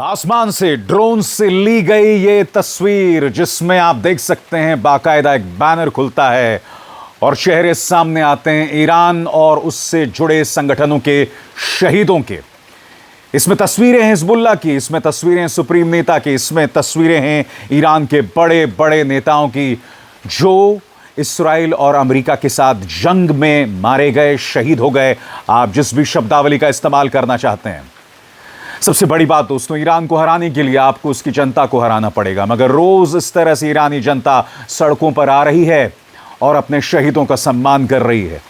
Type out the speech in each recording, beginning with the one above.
आसमान से ड्रोन से ली गई ये तस्वीर जिसमें आप देख सकते हैं बाकायदा एक बैनर खुलता है और चेहरे सामने आते हैं ईरान और उससे जुड़े संगठनों के शहीदों के। इसमें तस्वीरें हैं हिजबुल्लाह की, इसमें तस्वीरें सुप्रीम नेता की, इसमें तस्वीरें हैं ईरान के बड़े बड़े नेताओं की जो इस्राइल और अमेरिका के साथ जंग में मारे गए, शहीद हो गए। आप जिस भी शब्दावली का इस्तेमाल करना चाहते हैं। सबसे बड़ी बात दोस्तों, ईरान को हराने के लिए आपको उसकी जनता को हराना पड़ेगा, मगर रोज इस तरह से ईरानी जनता सड़कों पर आ रही है और अपने शहीदों का सम्मान कर रही है।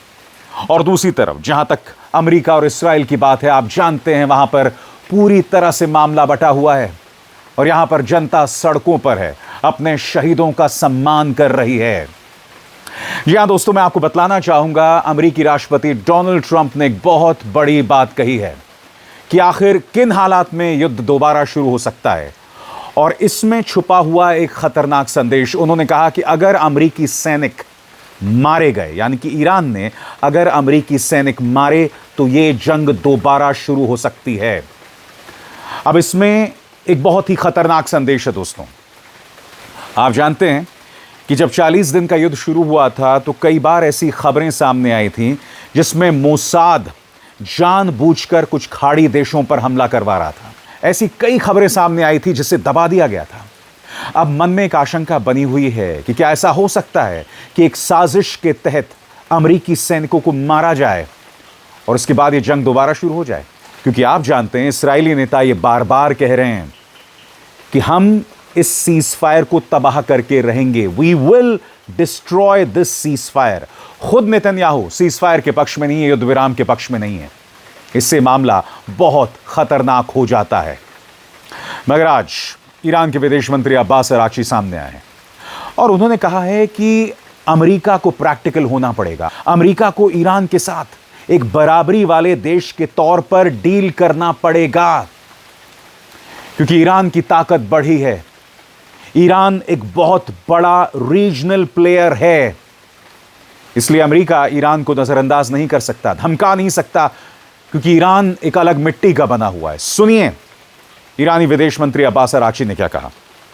और दूसरी तरफ जहां तक अमेरिका और इस्राइल की बात है, आप जानते हैं वहां पर पूरी तरह से मामला बटा हुआ है और यहां पर जनता सड़कों पर है, अपने शहीदों का सम्मान कर रही है। जी हां दोस्तों, मैं आपको बतलाना चाहूंगा अमेरिकी राष्ट्रपति डोनाल्ड ट्रंप ने एक बहुत बड़ी बात कही है कि आखिर किन हालात में युद्ध दोबारा शुरू हो सकता है, और इसमें छुपा हुआ एक खतरनाक संदेश। उन्होंने कहा कि अगर अमेरिकी सैनिक मारे गए, यानी कि ईरान ने अगर अमेरिकी सैनिक मारे तो यह जंग दोबारा शुरू हो सकती है। अब इसमें एक बहुत ही खतरनाक संदेश है दोस्तों। आप जानते हैं कि जब 40 दिन का युद्ध शुरू हुआ था तो कई बार ऐसी खबरें सामने आई थीं जिसमें मोसाद जानबूझकर कुछ खाड़ी देशों पर हमला करवा रहा था। ऐसी कई खबरें सामने आई थी जिसे दबा दिया गया था। अब मन में एक आशंका बनी हुई है कि क्या ऐसा हो सकता है कि एक साजिश के तहत अमेरिकी सैनिकों को मारा जाए और उसके बाद ये जंग दोबारा शुरू हो जाए। क्योंकि आप जानते हैं इस्राएली नेता ये बार बार कह रहे हैं कि हम इस सीज फायर को तबाह करके रहेंगे, we will destroy this ceasefire. खुद नेतन्याहू सीज फायर के पक्ष में नहीं है, युद्ध विराम के पक्ष में नहीं है। इससे मामला बहुत खतरनाक हो जाता है। मगर आज ईरान के विदेश मंत्री अब्बास अराक्ची सामने आए हैं और उन्होंने कहा है कि अमेरिका को प्रैक्टिकल होना पड़ेगा, अमेरिका को ईरान के साथ एक बराबरी वाले देश के तौर पर डील करना पड़ेगा, क्योंकि ईरान की ताकत बढ़ी है। ईरान एक बहुत बड़ा रीजनल प्लेयर है, इसलिए अमेरिका ईरान को नजरअंदाज नहीं कर सकता, धमका नहीं सकता, क्योंकि ईरान एक अलग मिट्टी का बना हुआ है। सुनिए ईरानी विदेश मंत्री अब्बास अराक्ची ने क्या कहा।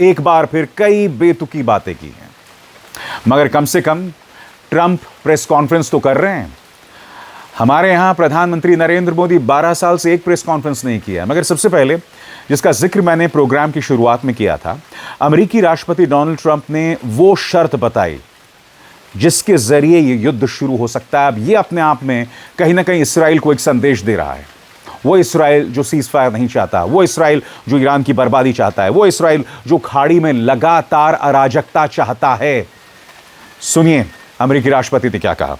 एक बार फिर कई बेतुकी बातें की हैं, मगर कम से कम ट्रंप प्रेस कॉन्फ्रेंस तो कर रहे हैं। हमारे यहां प्रधानमंत्री नरेंद्र मोदी 12 साल से एक प्रेस कॉन्फ्रेंस नहीं किया। मगर सबसे पहले जिसका जिक्र मैंने प्रोग्राम की शुरुआत में किया था, अमेरिकी राष्ट्रपति डोनाल्ड ट्रंप ने वो शर्त बताई जिसके जरिए ये युद्ध शुरू हो सकता है। अब ये अपने आप में कहीं ना कहीं इसराइल को एक संदेश दे रहा है। वो इसराइल जो सीज फायर नहीं चाहता, वो इसराइल जो ईरान की बर्बादी चाहता है, वो इसराइल जो खाड़ी में लगातार अराजकता चाहता है। सुनिए अमेरिकी राष्ट्रपति ने क्या कहा।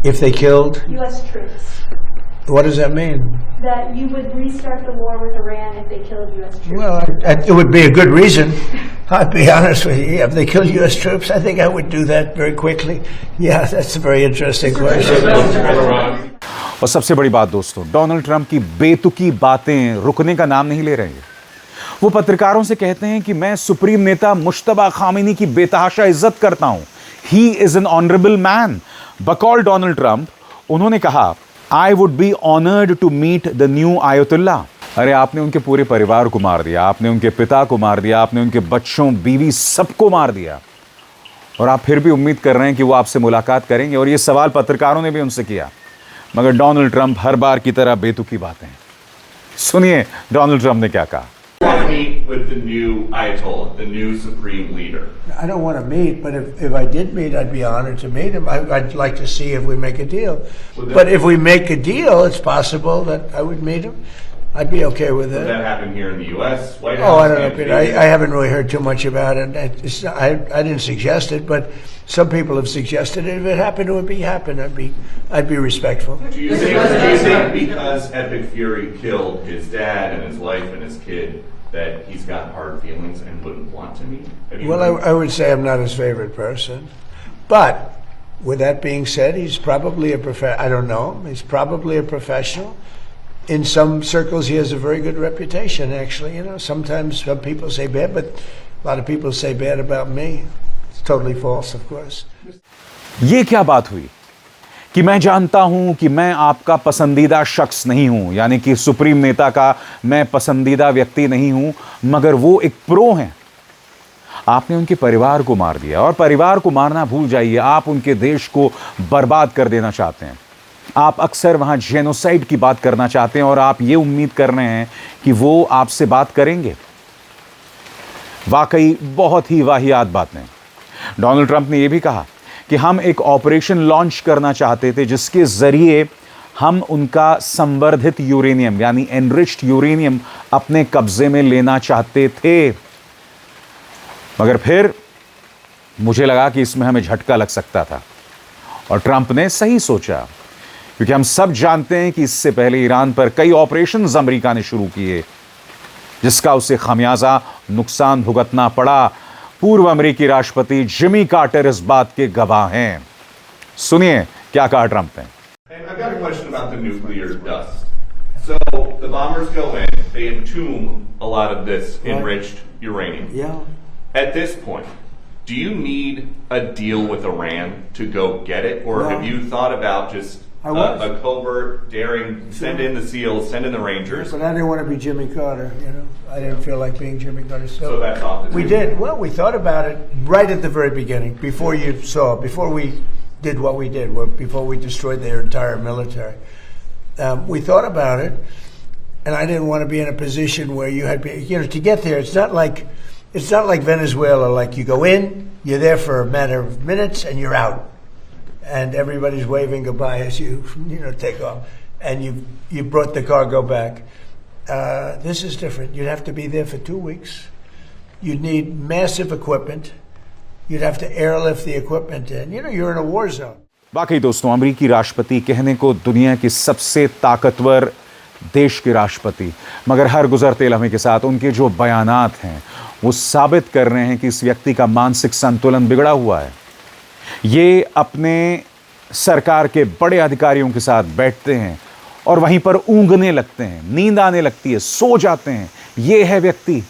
If they killed U.S. troops. What does that mean? That you would restart the war with Iran if they killed U.S. troops. Well, it would be a good reason. I'll be honest with you. If they kill U.S. troops, I think I would do that very quickly. Yeah, that's a very interesting question. और सबसे बड़ी बात दोस्तों, Donald Trump की बेतुकी बातें रुकने का नाम नहीं ले रहे हैं। वो पत्रकारों से कहते हैं कि मैं सुप्रीम नेता मुश्तबा खामेनी की बेतहाशा इज्जत करता हूं। He is an honourable man. बकौल डोनाल्ड ट्रंप उन्होंने कहा, I would be honored to meet the new Ayatollah। अरे आपने उनके पूरे परिवार को मार दिया, आपने उनके पिता को मार दिया, आपने उनके बच्चों, बीवी, सबको मार दिया, और आप फिर भी उम्मीद कर रहे हैं कि वो आपसे मुलाकात करेंगे। और ये सवाल पत्रकारों ने भी उनसे किया, मगर डोनाल्ड ट्रंप हर बार की तरह बेतुकी बातें। सुनिए डोनाल्ड ट्रंप ने क्या कहा। Meet with the new Ayatollah, the new supreme leader. I don't want to meet, but if I did meet, I'd be honored to meet him. I'd like to see if we make a deal. But if we make a deal, it's possible that I would meet him. I'd be okay with Did it. that happen here in the U.S.? White House? Oh, I don't know, Kansas Peter. City? I haven't really heard too much about it. I didn't suggest it, but some people have suggested it. If it happened, it would be happen. I'd be respectful. Do you think because Epic Fury killed his dad and his wife and his kid that he's got hard feelings and wouldn't want to meet? Well, I would say I'm not his favorite person, but with that being said, he's probably I don't know. He's probably a professional. In some circles, he has a very good reputation, actually. Sometimes some people say bad, but a lot of people say bad about me. It's totally false, of course. ये क्या बात हुई कि मैं जानता हूं कि मैं आपका पसंदीदा शख्स नहीं हूं, यानी कि सुप्रीम नेता का मैं पसंदीदा व्यक्ति नहीं हूं, मगर वो एक प्रो हैं। आपने उनके परिवार को मार दिया, और परिवार को मारना भूल जाइए, आप उनके देश को बर्बाद कर देना चाहते हैं। आप अक्सर वहां जेनोसाइड की बात करना चाहते हैं और आप ये उम्मीद कर रहे हैं कि वो आपसे बात करेंगे। वाकई बहुत ही वाहियात बातें। डोनाल्ड ट्रंप ने यह भी कहा कि हम एक ऑपरेशन लॉन्च करना चाहते थे जिसके जरिए हम उनका संवर्धित यूरेनियम यानी एनरिच्ड यूरेनियम अपने कब्जे में लेना चाहते थे, मगर फिर मुझे लगा कि इसमें हमें झटका लग सकता था। और ट्रंप ने सही सोचा, क्योंकि हम सब जानते हैं कि इससे पहले ईरान पर कई ऑपरेशंस अमेरिका ने शुरू किए, जिसका उसे खमियाजा नुकसान भुगतना पड़ा। पूर्व अमेरिकी राष्ट्रपति जिमी कार्टर इस बात के गवाह हैं। सुनिए क्या कहा ट्रंप ने। And I've got a question about the nuclear dust. So the bombers go in, they entomb a lot of this enriched uranium. Yeah. At this point, do you need a deal with Iran to go get it, or No. have you thought about just I was. a covert, daring, send in the SEALs, send in the Rangers? But I didn't want to be Jimmy Carter, I didn't feel like being Jimmy Carter. So that's off the We table. did. Well, we thought about it right at the very beginning, before we did what we did, before we destroyed their entire military. We thought about it, and I didn't want to be in a position where you had, to get there. It's not like Venezuela. Like you go in, you're there for a matter of minutes, and you're out, and everybody's waving goodbye as you take off, and you brought the cargo back. This is different. You'd have to be there for 2 weeks. You'd need massive equipment. You'd have to airlift the equipment in. You're in a war zone. वाकई दोस्तों, अमेरिकी राष्ट्रपति कहने को दुनिया की सबसे ताकतवर देश के राष्ट्रपति, मगर हर गुजरते लम्हे के साथ उनके जो बयानात हैं वो साबित कर रहे हैं कि इस व्यक्ति का मानसिक संतुलन बिगड़ा हुआ है। ये अपने सरकार के बड़े अधिकारियों के साथ बैठते हैं और वहीं पर ऊँघने लगते हैं, नींद आने लगती है, सो जाते हैं। ये है व्यक्ति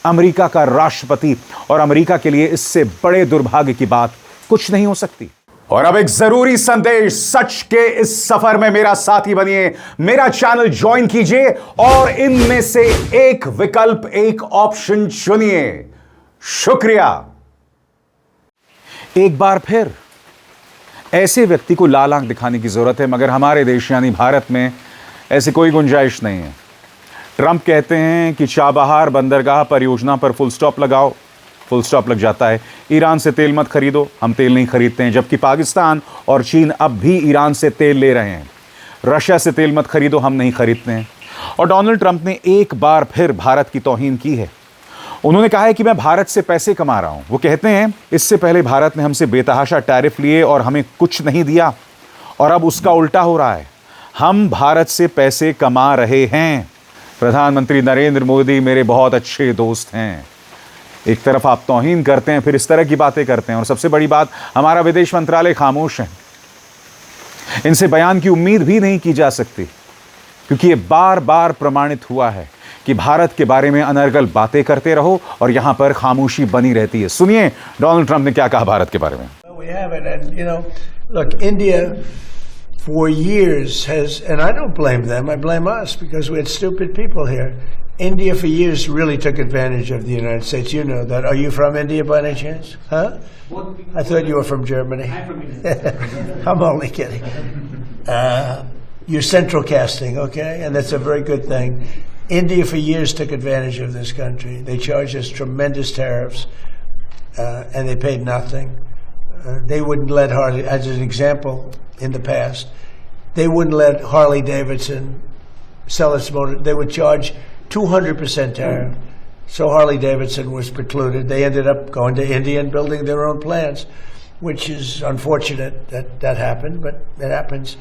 अमेरिका का राष्ट्रपति, और अमेरिका के लिए इससे बड़े दुर्भाग्य की बात कुछ नहीं हो सकती। और अब एक जरूरी संदेश, सच के इस सफर में मेरा साथी बनिए, मेरा चैनल ज्वाइन कीजिए और इनमें से एक विकल्प, एक ऑप्शन चुनिए। शुक्रिया। एक बार फिर ऐसे व्यक्ति को लाल आंख दिखाने की जरूरत है, मगर हमारे देश यानी भारत में ऐसी कोई गुंजाइश नहीं है। ट्रंप कहते हैं कि चाबहार बंदरगाह परियोजना पर फुल स्टॉप लगाओ, फुल स्टॉप लग जाता है। ईरान से तेल मत खरीदो, हम तेल नहीं खरीदते हैं, जबकि पाकिस्तान और चीन अब भी ईरान से तेल ले रहे हैं। रशिया से तेल मत खरीदो, हम नहीं खरीदते हैं। और डोनाल्ड ट्रंप ने एक बार फिर भारत की तौहीन की है। उन्होंने कहा है कि मैं भारत से पैसे कमा रहा हूं। वो कहते हैं इससे पहले भारत ने हमसे बेतहाशा टैरिफ लिए और हमें कुछ नहीं दिया, और अब उसका उल्टा हो रहा है, हम भारत से पैसे कमा रहे हैं। प्रधानमंत्री नरेंद्र मोदी मेरे बहुत अच्छे दोस्त हैं। एक तरफ आप तौहीन करते हैं, फिर इस तरह की बातें करते हैं, और सबसे बड़ी बात, हमारा विदेश मंत्रालय खामोश है। इनसे बयान की उम्मीद भी नहीं की जा सकती, क्योंकि ये बार बार प्रमाणित हुआ है कि भारत के बारे में अनर्गल बातें करते रहो और यहां पर खामोशी बनी रहती है। सुनिए डोनाल्ड ट्रंप ने क्या कहा भारत के बारे में। We have it, and look, India for years has, and I don't blame them, I blame us, because we had stupid people here. India for years really took advantage of the United States. You know that. Are you from India by any chance? Huh? I thought you were from Germany. I'm from India. I'm only kidding. You're central casting, okay? And that's a very good thing. India for years took advantage of this country. They charged us tremendous tariffs, and they paid nothing. They wouldn't let Harley, as an example in the past, they wouldn't let Harley Davidson sell its motor. They would charge 200% tariff. So Harley Davidson was precluded. They ended up going to India and building their own plants, which is unfortunate that that happened, but it happens.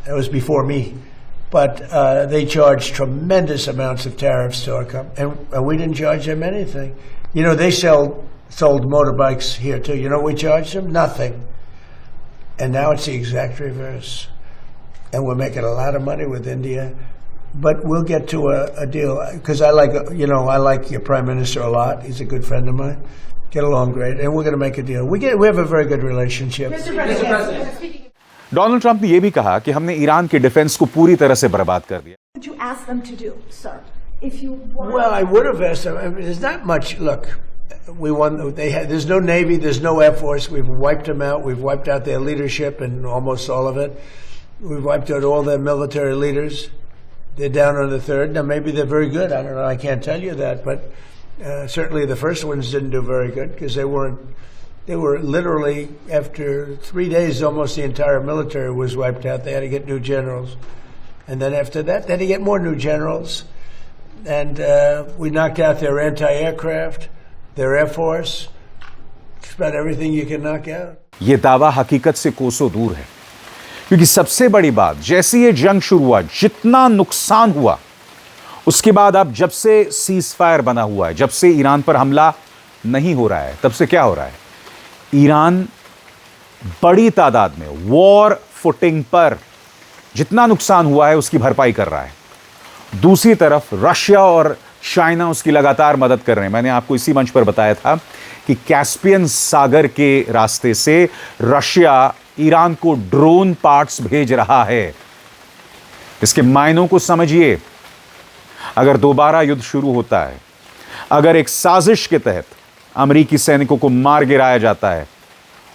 It was before me. But they charged tremendous amounts of tariffs to our company, and we didn't charge them anything. You know, they sold motorbikes here too. You know what we charged them? Nothing. And now it's the exact reverse. And we're making a lot of money with India. But we'll get to a deal, because I like your Prime Minister a lot. He's a good friend of mine. Get along great, and we're going to make a deal. We have a very good relationship. Mr. President. Donald Trump ने यह भी कहा कि हमने Iran के defence को पूरी तरह से बर्बाद कर दिया. What would you ask them to do, sir? If you want. Well, I would have asked them. I mean, there's not much. Look, we won. There's no Navy. There's no Air Force. We've wiped them out. We've wiped out their leadership and almost all of it. We've wiped out all their military leaders. They're down on the third. Now, maybe they're very good. I don't know. I can't tell you that. But certainly the first ones didn't do very good because they were literally, after 3 days, almost the entire military was wiped out. They had to get new generals. And then after that, they had to get more new generals. And we knocked out their anti-aircraft, their Air Force, just about everything you can knock out. यह दावा हकीकत से कोसों दूर है, क्योंकि सबसे बड़ी बात, जैसे ये जंग शुरू हुआ, जितना नुकसान हुआ, उसके बाद अब जब से सीज फायर बना हुआ है, जब से ईरान पर हमला नहीं हो रहा है, तब से क्या हो रहा है? ईरान बड़ी तादाद में वॉर फुटिंग पर जितना नुकसान हुआ है उसकी भरपाई कर रहा है. दूसरी तरफ रशिया और चाइना उसकी लगातार मदद कर रहे हैं. मैंने आपको इसी मंच पर बताया था कि कैस्पियन सागर के रास्ते से रशिया ईरान को ड्रोन पार्ट्स भेज रहा है. इसके मायनों को समझिए. अगर दोबारा युद्ध शुरू होता है, अगर एक साजिश के तहत अमेरिकी सैनिकों को मार गिराया जाता है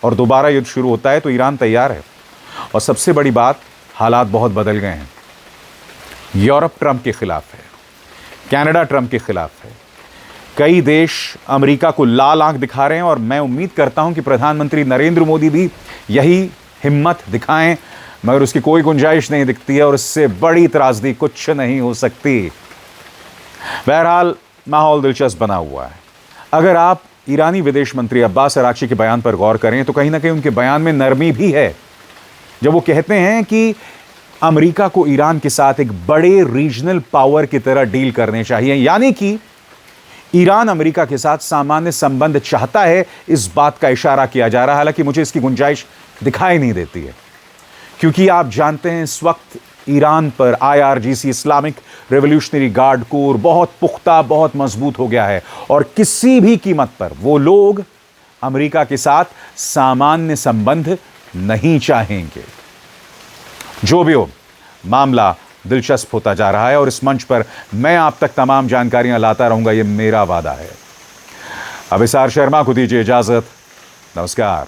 और दोबारा युद्ध शुरू होता है, तो ईरान तैयार है. और सबसे बड़ी बात, हालात बहुत बदल गए हैं. यूरोप ट्रंप के खिलाफ है, कनाडा ट्रंप के खिलाफ है. कई देश अमेरिका को लाल आंख दिखा रहे हैं और मैं उम्मीद करता हूं कि प्रधानमंत्री नरेंद्र मोदी भी यही हिम्मत दिखाएं, मगर उसकी कोई गुंजाइश नहीं दिखती है और इससे बड़ी त्रासदी कुछ नहीं हो सकती. बहरहाल माहौल दिलचस्प बना हुआ है. अगर आप ईरानी विदेश मंत्री अब्बास अराक्ची के बयान पर गौर करें तो कहीं ना कहीं उनके बयान में नरमी भी है, जब वो कहते हैं कि अमेरिका को ईरान के साथ एक बड़े रीजनल पावर की तरह डील करने चाहिए. यानी कि ईरान अमेरिका के साथ सामान्य संबंध चाहता है, इस बात का इशारा किया जा रहा है. हालांकि मुझे इसकी गुंजाइश दिखाई नहीं देती है, क्योंकि आप जानते हैं इस वक्त ईरान पर IRGC, Islamic revolutionary guard core, बहुत पुख्ता, बहुत मजबूत हो गया है और किसी भी कीमत पर वो लोग अमेरिका के साथ सामान्य संबंध नहीं चाहेंगे. जो भी हो, मामला दिलचस्प होता जा रहा है और इस मंच पर मैं आप तक तमाम जानकारियां लाता रहूंगा, यह मेरा वादा है. अभिसार शर्मा को दीजिए इजाजत. नमस्कार.